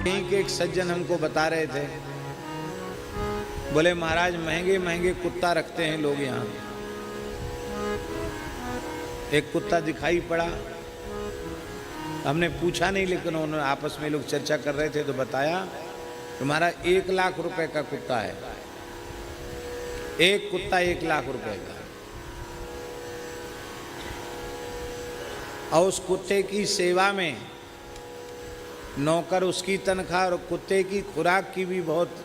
कहीं के एक सज्जन हमको बता रहे थे, बोले महाराज महंगे महंगे कुत्ता रखते हैं लोग यहाँ। एक कुत्ता दिखाई पड़ा, हमने पूछा नहीं, लेकिन उन्होंने आपस में लोग चर्चा कर रहे थे तो बताया तुम्हारा 1 लाख रुपए का कुत्ता है। एक कुत्ता 1 लाख रुपए का। और उस कुत्ते की सेवा में नौकर उसकी तनख्वाह और कुत्ते की खुराक की भी बहुत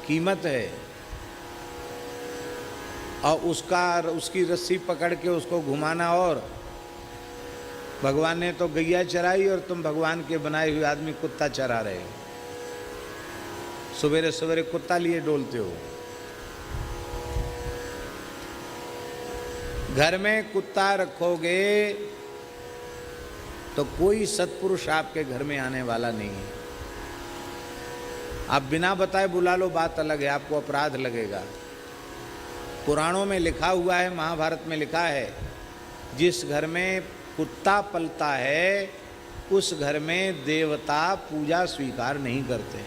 कीमत है। और उसकी रस्सी पकड़ के उसको घुमाना, और भगवान ने तो गैया चराई और तुम भगवान के बनाए हुए आदमी कुत्ता चरा रहे हो। सवेरे सवेरे कुत्ता लिए डोलते हो। घर में कुत्ता रखोगे तो कोई सत्पुरुष आपके घर में आने वाला नहीं है। आप बिना बताए बुला लो, बात अलग है, आपको अपराध लगेगा। पुराणों में लिखा हुआ है, महाभारत में लिखा है, जिस घर में कुत्ता पलता है उस घर में देवता पूजा स्वीकार नहीं करते।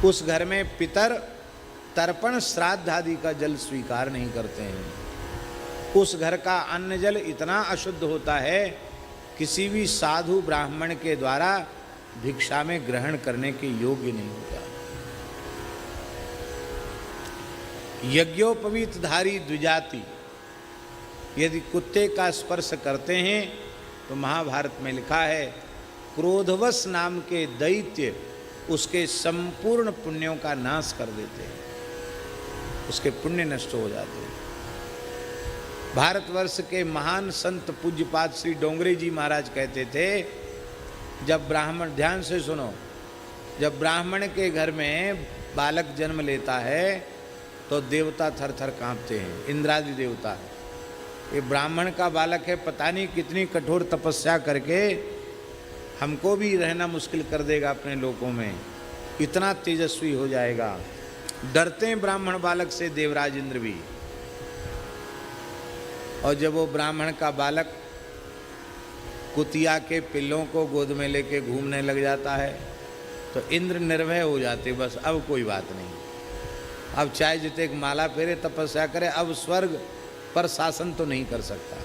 उस घर में पितर तर्पण श्राद्ध आदि का जल स्वीकार नहीं करते हैं। उस घर का अन्न जल इतना अशुद्ध होता है, किसी भी साधु ब्राह्मण के द्वारा भिक्षा में ग्रहण करने के योग्य नहीं होता। यज्ञोपवीतधारी द्विजाति यदि कुत्ते का स्पर्श करते हैं तो महाभारत में लिखा है, क्रोधवश नाम के दैत्य उसके संपूर्ण पुण्यों का नाश कर देते हैं, उसके पुण्य नष्ट हो जाते हैं। भारतवर्ष के महान संत पूज्यपाद श्री डोंगरे जी महाराज कहते थे, जब ब्राह्मण, ध्यान से सुनो, जब ब्राह्मण के घर में बालक जन्म लेता है तो देवता थर थर कांपते हैं, इंद्रादि देवता। ये ब्राह्मण का बालक है, पता नहीं कितनी कठोर तपस्या करके हमको भी रहना मुश्किल कर देगा अपने लोकों में, इतना तेजस्वी हो जाएगा। डरते हैं ब्राह्मण बालक से देवराज इंद्र भी। और जब वो ब्राह्मण का बालक कुतिया के पिल्लों को गोद में लेके घूमने लग जाता है तो इंद्र निर्भय हो जाते, बस अब कोई बात नहीं, अब चाहे जितने एक माला फेरे तपस्या करे, अब स्वर्ग पर शासन तो नहीं कर सकता।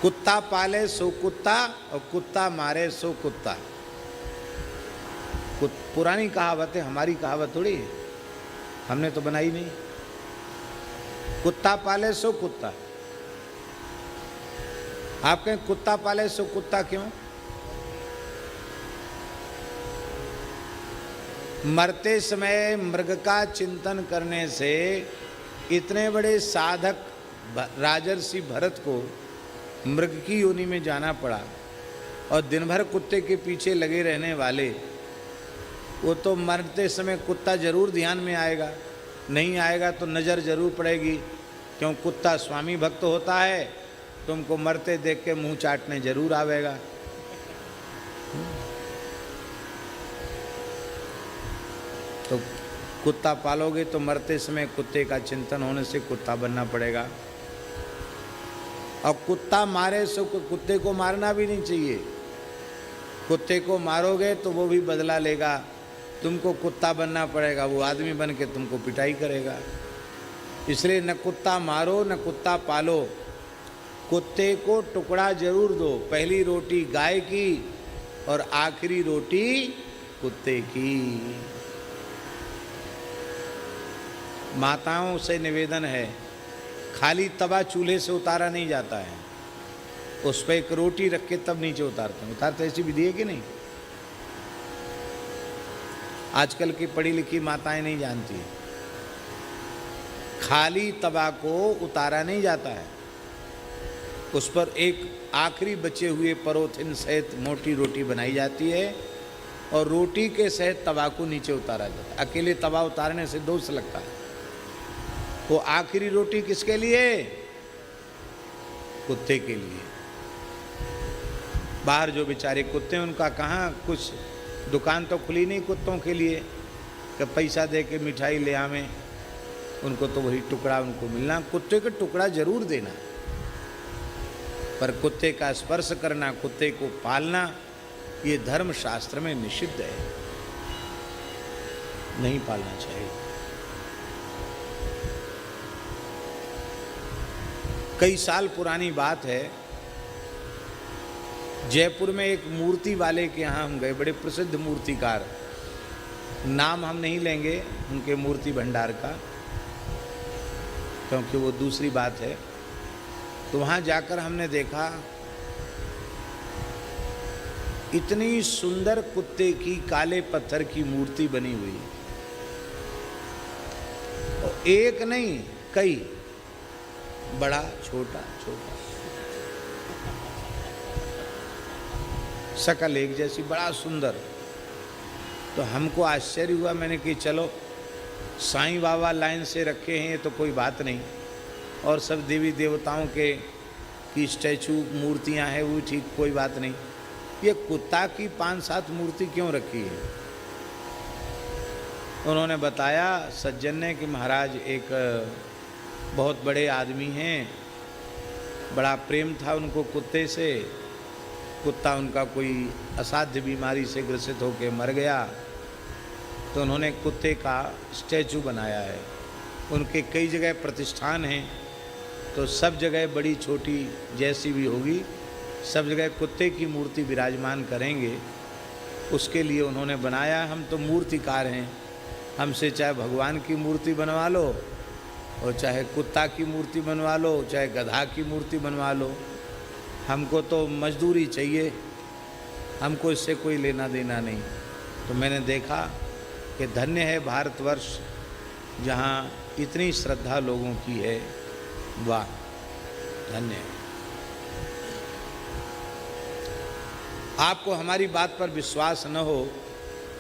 कुत्ता पाले सो कुत्ता और कुत्ता मारे सो कुत्ता। पुरानी कहावत है, हमारी कहावत थोड़ी है, हमने तो बनाई नहीं। कुत्ता पाले सो कुत्ता। आप कहें कुत्ता पाले सो कुत्ता क्यों? मरते समय मृग का चिंतन करने से इतने बड़े साधक राजर्षि भरत को मृग की योनि में जाना पड़ा, और दिन भर कुत्ते के पीछे लगे रहने वाले, वो तो मरते समय कुत्ता जरूर ध्यान में आएगा, नहीं आएगा तो नज़र जरूर पड़ेगी, क्यों कुत्ता स्वामी भक्त होता है, तुमको मरते देख के मुंह चाटने जरूर आवेगा। तो कुत्ता पालोगे तो मरते समय कुत्ते का चिंतन होने से कुत्ता बनना पड़ेगा। और कुत्ता मारे सो कुत्ते को मारना भी नहीं चाहिए। कुत्ते को मारोगे तो वो भी बदला लेगा, तुमको कुत्ता बनना पड़ेगा, वो आदमी बन के तुमको पिटाई करेगा। इसलिए न कुत्ता मारो न कुत्ता पालो, कुत्ते को टुकड़ा जरूर दो, पहली रोटी गाय की और आखिरी रोटी कुत्ते की। माताओं से निवेदन है, खाली तवा चूल्हे से उतारा नहीं जाता है, उस पर एक रोटी रख के तब नीचे उतारते हैं। उतारते ऐसी विधि है कि नहीं? आजकल की पढ़ी लिखी माताएं नहीं जानती, खाली तवा को उतारा नहीं जाता है, उस पर एक आखिरी बचे हुए परोथिन सहित मोटी रोटी बनाई जाती है और रोटी के सहित तवा को नीचे उतारा जाता है। अकेले तवा उतारने से दोष लगता है। वो आखिरी रोटी किसके लिए? कुत्ते के लिए। बाहर जो बेचारे कुत्ते हैं उनका कहाँ कुछ, दुकान तो खुली नहीं कुत्तों के लिए कि पैसा दे के मिठाई ले आवें, उनको तो वही टुकड़ा उनको मिलना। कुत्ते का टुकड़ा जरूर देना, पर कुत्ते का स्पर्श करना, कुत्ते को पालना, ये धर्म शास्त्र में निषिद्ध है, नहीं पालना चाहिए। कई साल पुरानी बात है, जयपुर में एक मूर्ति वाले के यहाँ हम गए, बड़े प्रसिद्ध मूर्तिकार, नाम हम नहीं लेंगे उनके मूर्ति भंडार का क्योंकि वो दूसरी बात है। तो वहाँ जाकर हमने देखा इतनी सुंदर कुत्ते की काले पत्थर की मूर्ति बनी हुई, और एक नहीं कई, बड़ा छोटा छोटा, शकल एक जैसी, बड़ा सुंदर। तो हमको आश्चर्य हुआ, मैंने कि चलो साईं बाबा लाइन से रखे हैं तो कोई बात नहीं, और सब देवी देवताओं के की स्टैचू मूर्तियां हैं वो ठीक, कोई बात नहीं, ये कुत्ता की 5-7 मूर्ति क्यों रखी है? उन्होंने बताया सज्जन ने कि महाराज एक बहुत बड़े आदमी हैं, बड़ा प्रेम था उनको कुत्ते से, कुत्ता उनका कोई असाध्य बीमारी से ग्रसित होकर मर गया, तो उन्होंने कुत्ते का स्टैचू बनाया है। उनके कई जगह प्रतिष्ठान हैं, तो सब जगह बड़ी छोटी जैसी भी होगी, सब जगह कुत्ते की मूर्ति विराजमान करेंगे, उसके लिए उन्होंने बनाया। हम तो मूर्तिकार हैं, हमसे चाहे भगवान की मूर्ति बनवा लो, और चाहे कुत्ता की मूर्ति बनवा लो, चाहे गधा की मूर्ति बनवा लो, हमको तो मजदूरी चाहिए, हमको इससे कोई लेना देना नहीं। तो मैंने देखा कि धन्य है भारतवर्ष, जहाँ इतनी श्रद्धा लोगों की है, वाह धन्य है। आपको हमारी बात पर विश्वास न हो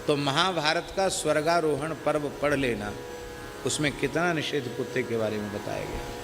तो महाभारत का स्वर्गारोहण पर्व पढ़ लेना, उसमें कितना निषेध कुत्ते के बारे में बताया गया।